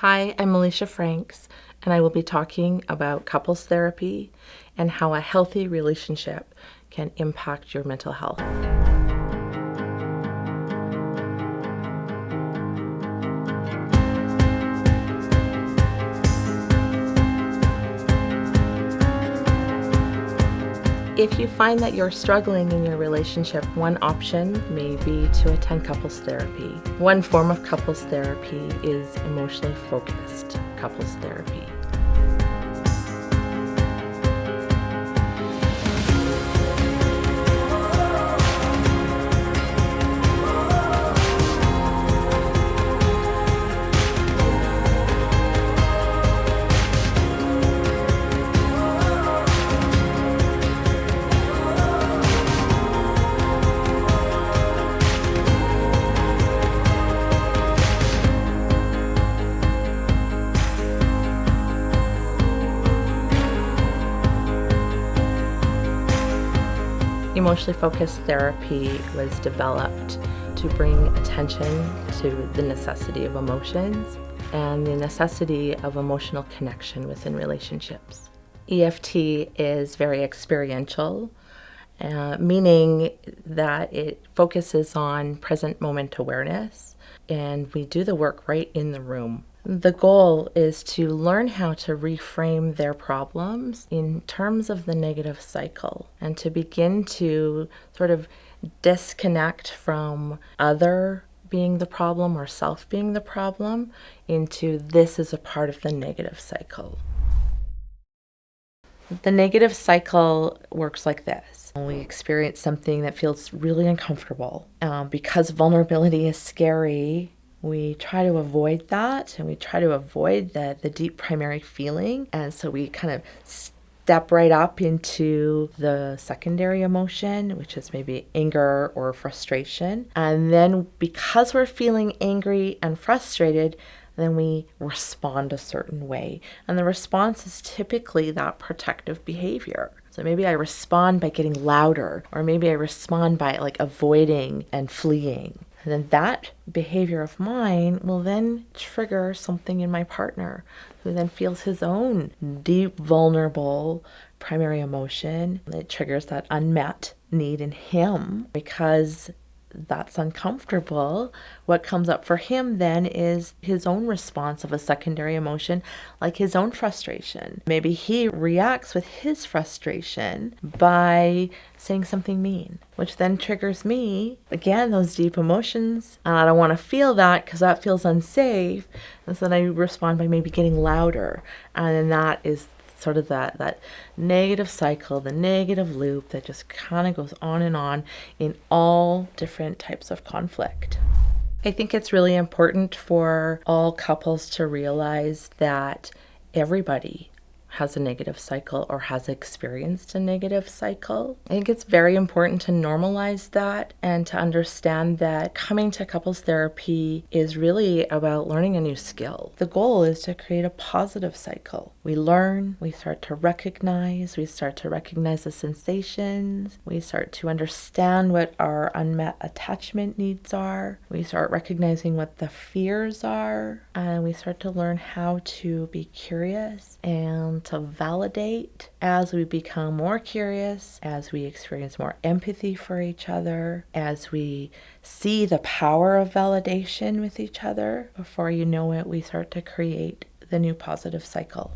Hi, I'm Melisha Franks, and I will be talking about couples therapy and how a healthy relationship can impact your mental health. If you find that you're struggling in your relationship, one option may be to attend couples therapy. One form of couples therapy is emotionally focused couples therapy. Emotionally focused therapy was developed to bring attention to the necessity of emotions and the necessity of emotional connection within relationships. EFT is very experiential, meaning that it focuses on present moment awareness, and we do the work right in the room. The goal is to learn how to reframe their problems in terms of the negative cycle and to begin to sort of disconnect from other being the problem or self being the problem into this is a part of the negative cycle. The negative cycle works like this. We experience something that feels really uncomfortable. Because vulnerability is scary, we try to avoid that, and we try to avoid the deep primary feeling. And so we kind of step right up into the secondary emotion, which is maybe anger or frustration. And then because we're feeling angry and frustrated, then we respond a certain way. And the response is typically that protective behavior. So maybe I respond by getting louder, or maybe I respond by avoiding and fleeing. And then that behavior of mine will then trigger something in my partner, who then feels his own deep, vulnerable primary emotion. It triggers that unmet need in him because that's uncomfortable. What comes up for him then is his own response of a secondary emotion, like his own frustration. Maybe he reacts with his frustration by saying something mean, which then triggers me, again, those deep emotions. And I don't want to feel that because that feels unsafe. And so then I respond by maybe getting louder. And then that is sort of that negative cycle, the negative loop that just kind of goes on in all different types of conflict. I think it's really important for all couples to realize that everybody has a negative cycle or has experienced a negative cycle. I think it's very important to normalize that and to understand that coming to couples therapy is really about learning a new skill. The goal is to create a positive cycle. We learn, we start to recognize the sensations, we start to understand what our unmet attachment needs are, we start recognizing what the fears are, and we start to learn how to be curious and to validate. As we become more curious, as we experience more empathy for each other, as we see the power of validation with each other, before you know it, we start to create the new positive cycle.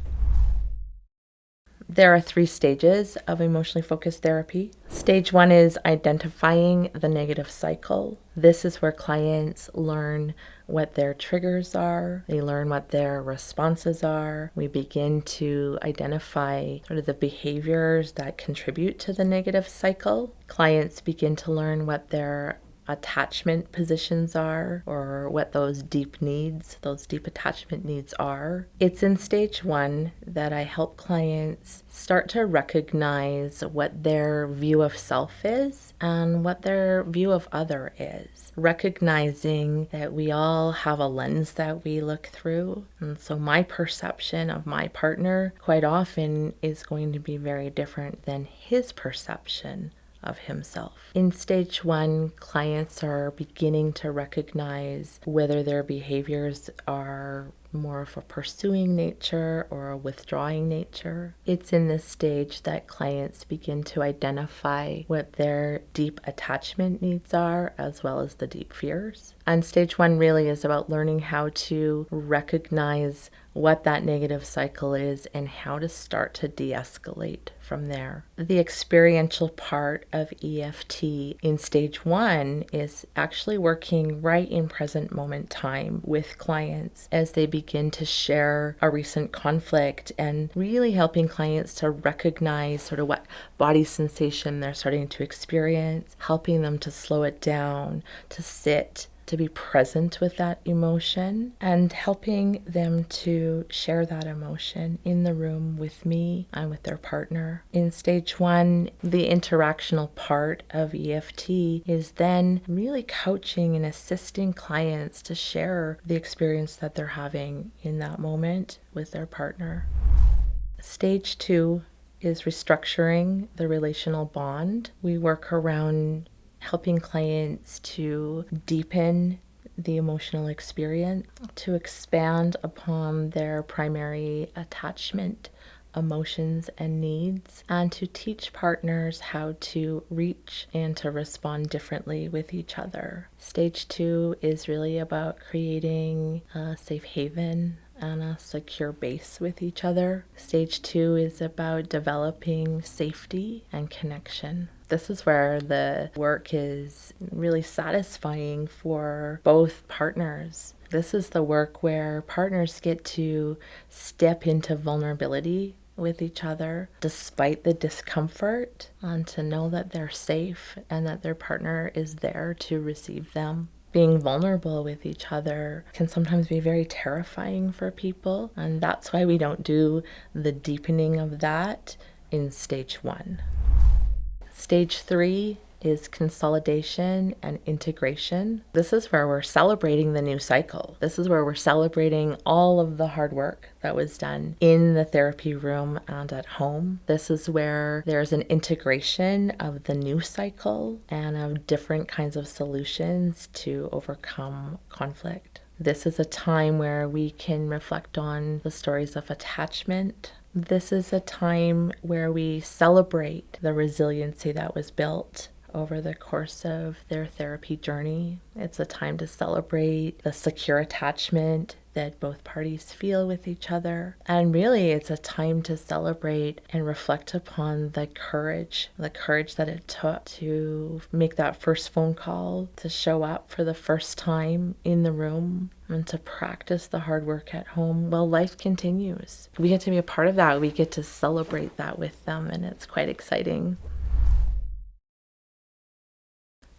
There are 3 stages of emotionally focused therapy. Stage 1 is identifying the negative cycle. This is where clients learn what their triggers are. They learn what their responses are. We begin to identify sort of the behaviors that contribute to the negative cycle. Clients begin to learn what their attachment positions are, or what those deep attachment needs are. It's in stage 1 that I help clients start to recognize what their view of self is and what their view of other is. Recognizing that we all have a lens that we look through. And so my perception of my partner quite often is going to be very different than his perception of himself. In stage 1, clients are beginning to recognize whether their behaviors are more more of a pursuing nature or a withdrawing nature. It's in this stage that clients begin to identify what their deep attachment needs are, as well as the deep fears. And stage 1 really is about learning how to recognize what that negative cycle is and how to start to de-escalate from there. The experiential part of EFT in stage 1 is actually working right in present moment time with clients as they begin to share a recent conflict, and really helping clients to recognize sort of what body sensation they're starting to experience, helping them to slow it down, to sit, to be present with that emotion, and helping them to share that emotion in the room with me and with their partner. In stage 1, the interactional part of EFT is then really coaching and assisting clients to share the experience that they're having in that moment with their partner. Stage 2 is restructuring the relational bond. We work around helping clients to deepen the emotional experience, to expand upon their primary attachment emotions and needs, and to teach partners how to reach and to respond differently with each other. Stage 2 is really about creating a safe haven and a secure base with each other. Stage 2 is about developing safety and connection. This is where the work is really satisfying for both partners. This is the work where partners get to step into vulnerability with each other despite the discomfort, and to know that they're safe and that their partner is there to receive them. Being vulnerable with each other can sometimes be very terrifying for people, and that's why we don't do the deepening of that in stage 1. Stage 3 is consolidation and integration. This is where we're celebrating the new cycle. This is where we're celebrating all of the hard work that was done in the therapy room and at home. This is where there's an integration of the new cycle and of different kinds of solutions to overcome conflict. This is a time where we can reflect on the stories of attachment. This is a time where we celebrate the resiliency that was built over the course of their therapy journey. It's a time to celebrate the secure attachment that both parties feel with each other. And really, it's a time to celebrate and reflect upon the courage that it took to make that first phone call, to show up for the first time in the room, and to practice the hard work at home while life continues. We get to be a part of that. We get to celebrate that with them, and it's quite exciting.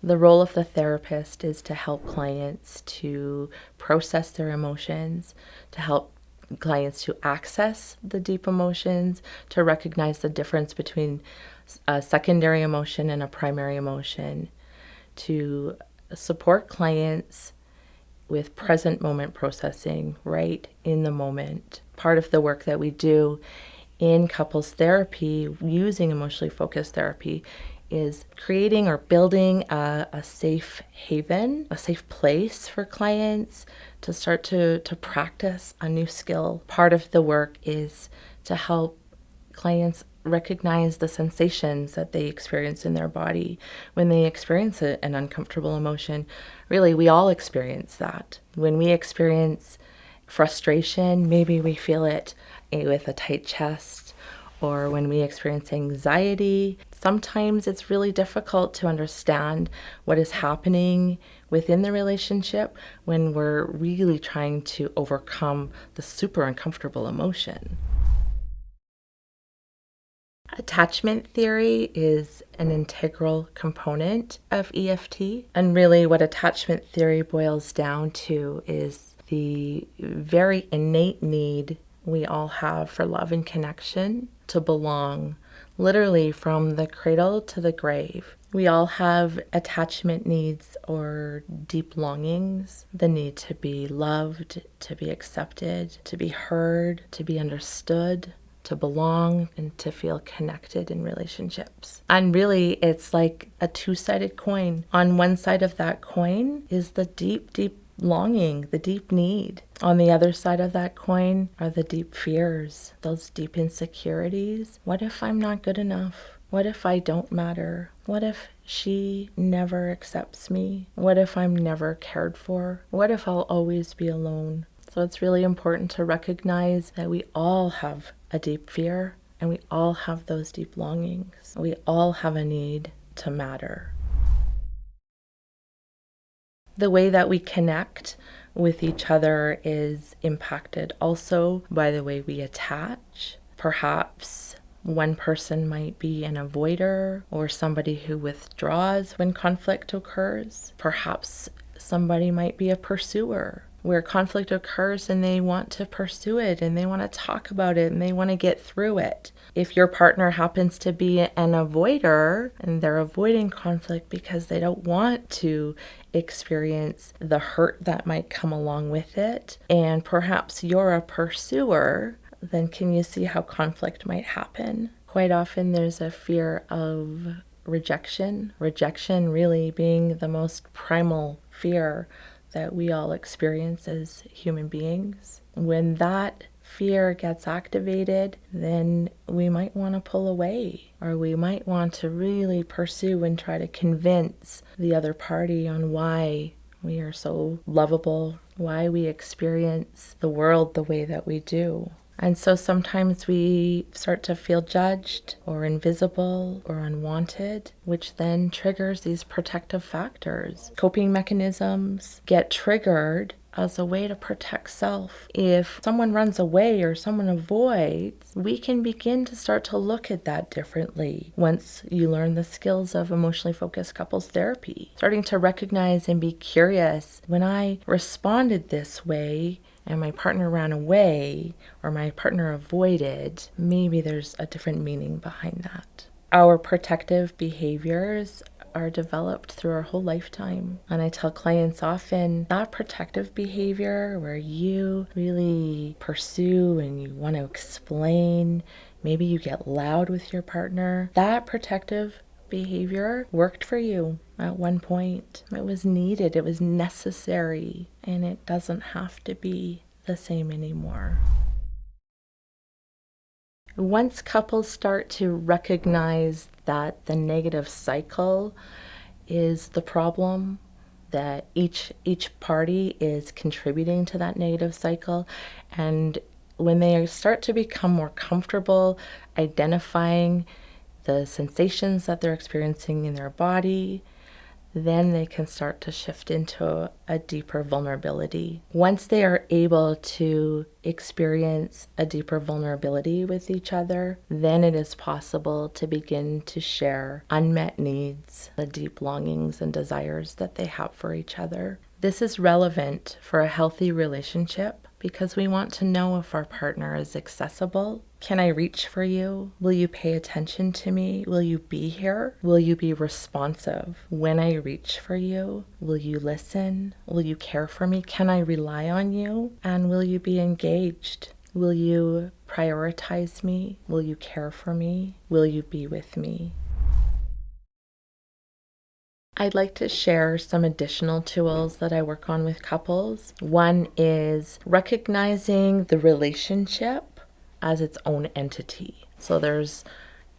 The role of the therapist is to help clients to process their emotions, to help clients to access the deep emotions, to recognize the difference between a secondary emotion and a primary emotion, to support clients with present moment processing right in the moment. Part of the work that we do in couples therapy using emotionally focused therapy is creating or building a safe haven, a safe place for clients to start to practice a new skill. Part of the work is to help clients recognize the sensations that they experience in their body when they experience an uncomfortable emotion. Really, we all experience that. When we experience frustration, maybe we feel it with a tight chest, or when we experience anxiety, sometimes it's really difficult to understand what is happening within the relationship when we're really trying to overcome the super uncomfortable emotion. Attachment theory is an integral component of EFT, and really what attachment theory boils down to is the very innate need we all have for love and connection, to belong, literally from the cradle to the grave. We all have attachment needs or deep longings, the need to be loved, to be accepted, to be heard, to be understood, to belong, and to feel connected in relationships. And really, it's like a two-sided coin. On one side of that coin is the deep, deep longing, the deep need. On the other side of that coin are the deep fears, those deep insecurities. What if I'm not good enough? What if I don't matter? What if she never accepts me? What if I'm never cared for? What if I'll always be alone? So it's really important to recognize that we all have a deep fear and we all have those deep longings. We all have a need to matter. The way that we connect with each other is impacted also by the way we attach. Perhaps one person might be an avoider or somebody who withdraws when conflict occurs. Perhaps somebody might be a pursuer, where conflict occurs and they want to pursue it and they want to talk about it and they want to get through it. If your partner happens to be an avoider and they're avoiding conflict because they don't want to experience the hurt that might come along with it, and perhaps you're a pursuer, then can you see how conflict might happen? Quite often there's a fear of rejection really being the most primal fear that we all experience as human beings. When that fear gets activated, then we might want to pull away, or we might want to really pursue and try to convince the other party on why we are so lovable, why we experience the world the way that we do. And so sometimes we start to feel judged or invisible or unwanted, which then triggers these protective factors. Coping mechanisms get triggered as a way to protect self. If someone runs away or someone avoids, we can begin to start to look at that differently once you learn the skills of emotionally focused couples therapy. Starting to recognize and be curious, when I responded this way, and my partner ran away or my partner avoided, maybe there's a different meaning behind that. Our protective behaviors are developed through our whole lifetime. And I tell clients often that protective behavior where you really pursue and you want to explain, maybe you get loud with your partner, that protective behavior worked for you at one point. It was needed, it was necessary, and it doesn't have to be the same anymore. Once couples start to recognize that the negative cycle is the problem, that each party is contributing to that negative cycle, and when they start to become more comfortable identifying the sensations that they're experiencing in their body, then they can start to shift into a deeper vulnerability. Once they are able to experience a deeper vulnerability with each other, then it is possible to begin to share unmet needs, the deep longings and desires that they have for each other. This is relevant for a healthy relationship because we want to know if our partner is accessible. Can I reach for you? Will you pay attention to me? Will you be here? Will you be responsive when I reach for you? Will you listen? Will you care for me? Can I rely on you? And will you be engaged? Will you prioritize me? Will you care for me? Will you be with me? I'd like to share some additional tools that I work on with couples. One is recognizing the relationship as its own entity. So there's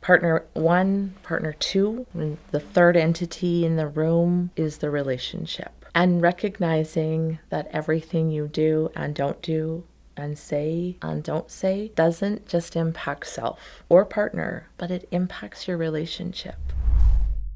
partner one, partner two, and the third entity in the room is the relationship. And recognizing that everything you do and don't do and say and don't say doesn't just impact self or partner, but it impacts your relationship.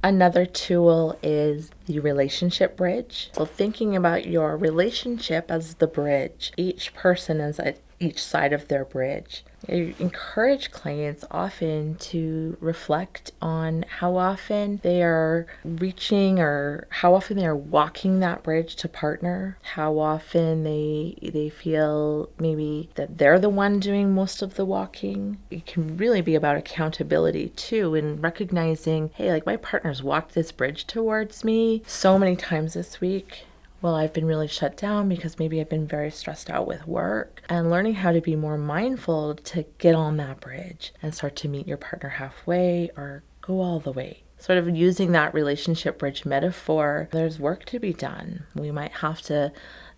Another tool is the relationship bridge. So thinking about your relationship as the bridge, each person is at each side of their bridge. I encourage clients often to reflect on how often they are reaching or how often they are walking that bridge to partner, how often they feel maybe that they're the one doing most of the walking. It can really be about accountability too, and recognizing, hey, like my partner's walked this bridge towards me so many times this week. Well, I've been really shut down because maybe I've been very stressed out with work, and learning how to be more mindful to get on that bridge and start to meet your partner halfway or go all the way. Sort of using that relationship bridge metaphor, there's work to be done. We might have to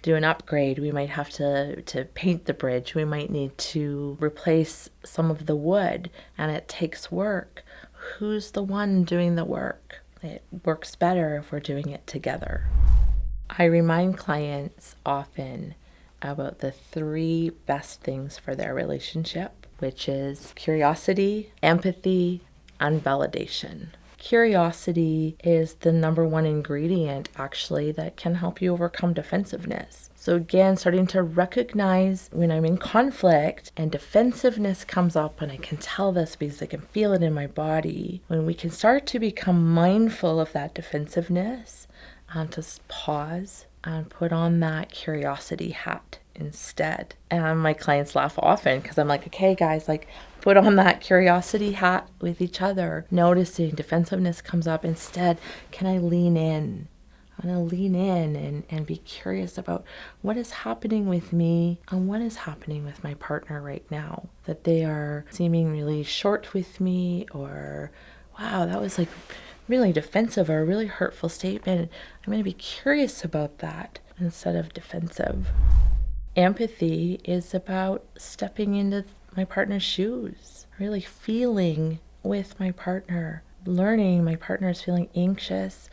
do an upgrade. We might have to paint the bridge. We might need to replace some of the wood, and it takes work. Who's the one doing the work? It works better if we're doing it together. I remind clients often about the 3 best things for their relationship, which is curiosity, empathy, and validation. Curiosity is the number 1 ingredient, actually, that can help you overcome defensiveness. So again, starting to recognize when I'm in conflict and defensiveness comes up, and I can tell this because I can feel it in my body. When we can start to become mindful of that defensiveness and just pause and put on that curiosity hat instead. And my clients laugh often because I'm like, okay, guys, like put on that curiosity hat with each other. Noticing defensiveness comes up. Instead, can I lean in? I'm going to lean in and be curious about what is happening with me and what is happening with my partner right now. That they are seeming really short with me, or, wow, that was like really defensive or a really hurtful statement. I'm going to be curious about that instead of defensive. Empathy is about stepping into my partner's shoes, really feeling with my partner, learning my partner is feeling anxious.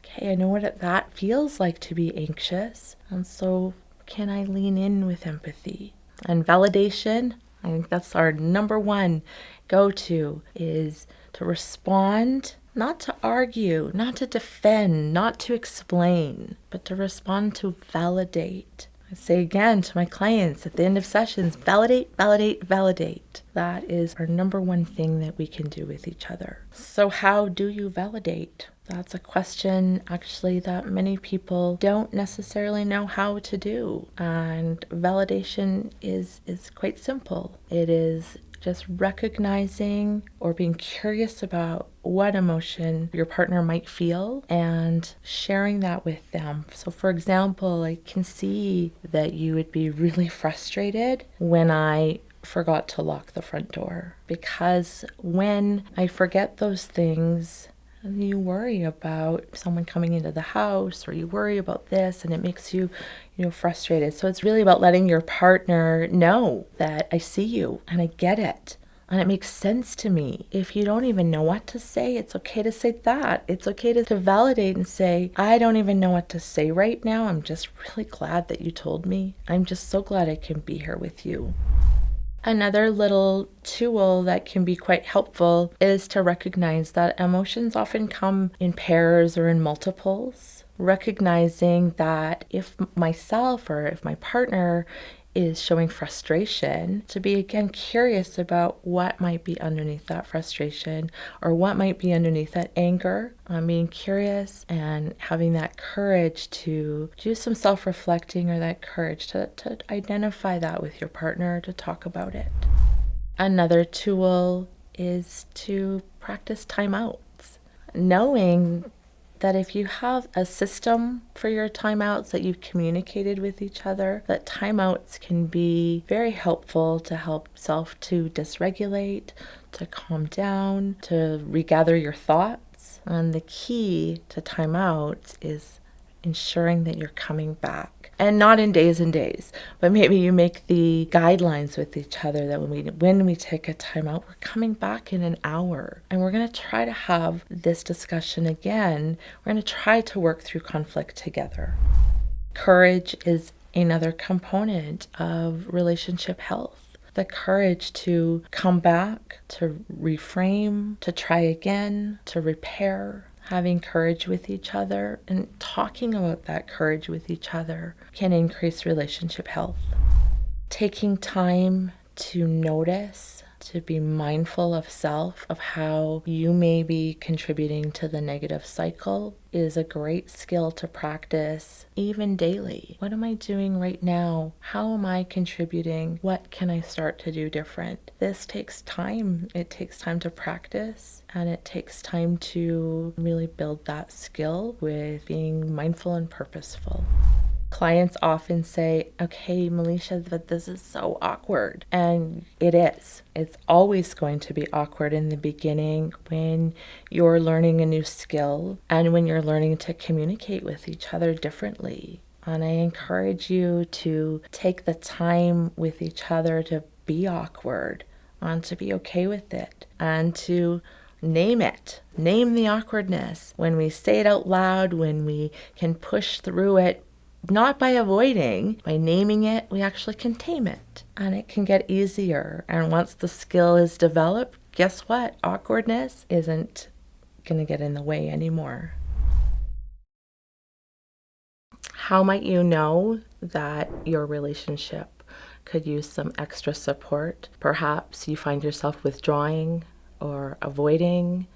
Okay, I know what that feels like to be anxious, and so can I lean in with empathy? And validation, I think that's our number 1 go-to, is to respond, not to argue, not to defend, not to explain, but to respond to validate. I say again to my clients at the end of sessions, validate, validate, validate. That is our number 1 thing that we can do with each other. So how do you validate? That's a question actually that many people don't necessarily know how to do. And validation is quite simple. It is just recognizing or being curious about what emotion your partner might feel and sharing that with them. So for example, I can see that you would be really frustrated when I forgot to lock the front door, because when I forget those things, you worry about someone coming into the house, or you worry about this, and it makes you, frustrated. So it's really about letting your partner know that I see you and I get it. And it makes sense to me. If you don't even know what to say, it's okay to say that. It's okay to validate and say, I don't even know what to say right now. I'm just really glad that you told me. I'm just so glad I can be here with you. Another little tool that can be quite helpful is to recognize that emotions often come in pairs or in multiples. Recognizing that if myself or if my partner is showing frustration, to be again curious about what might be underneath that frustration or what might be underneath that anger. Being curious and having that courage to do some self-reflecting, or that courage to identify that with your partner, to talk about it. Another tool is to practice timeouts. Knowing that if you have a system for your timeouts that you've communicated with each other, that timeouts can be very helpful to help self to dysregulate, to calm down, to regather your thoughts. And the key to timeouts is ensuring that you're coming back. And not in days and days, but maybe you make the guidelines with each other that when we take a time out, we're coming back in an hour. And we're going to try to have this discussion again. We're going to try to work through conflict together. Courage is another component of relationship health. The courage to come back, to reframe, to try again, to repair. Having courage with each other and talking about that courage with each other can increase relationship health. Taking time to notice, to be mindful of self, of how you may be contributing to the negative cycle, is a great skill to practice even daily. What am I doing right now? How am I contributing? What can I start to do different? This takes time. It takes time to practice, and it takes time to really build that skill with being mindful and purposeful. Clients often say, okay, Melisha, but this is so awkward. And it is. It's always going to be awkward in the beginning when you're learning a new skill and when you're learning to communicate with each other differently. And I encourage you to take the time with each other to be awkward and to be okay with it and to name it. Name the awkwardness. When we say it out loud, when we can push through it, not by avoiding, by naming it, we actually can tame it. And it can get easier. And once the skill is developed, guess what? Awkwardness isn't going to get in the way anymore. How might you know that your relationship could use some extra support? Perhaps you find yourself withdrawing or avoiding.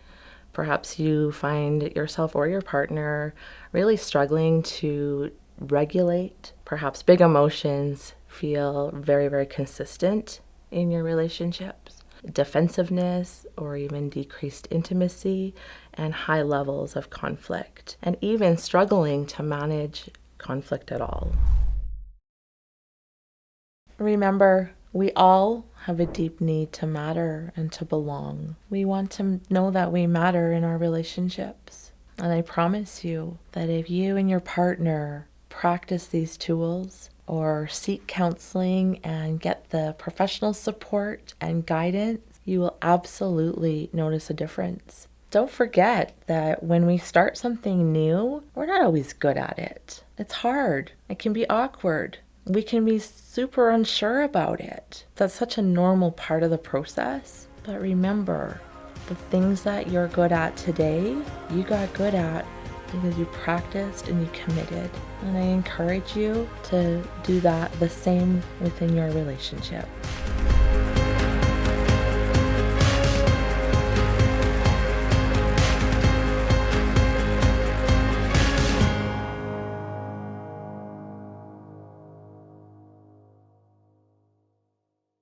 Perhaps you find yourself or your partner really struggling to regulate. Perhaps big emotions feel very, very consistent in your relationships. Defensiveness or even decreased intimacy and high levels of conflict, and even struggling to manage conflict at all. Remember, we all have a deep need to matter and to belong. We want to know that we matter in our relationships. And I promise you that if you and your partner practice these tools or seek counseling and get the professional support and guidance, you will absolutely notice a difference. Don't forget that when we start something new, we're not always good at it. It's hard. It can be awkward. We can be super unsure about it. That's such a normal part of the process. But remember, the things that you're good at today, you got good at because you practiced and you committed. And I encourage you to do that the same within your relationship.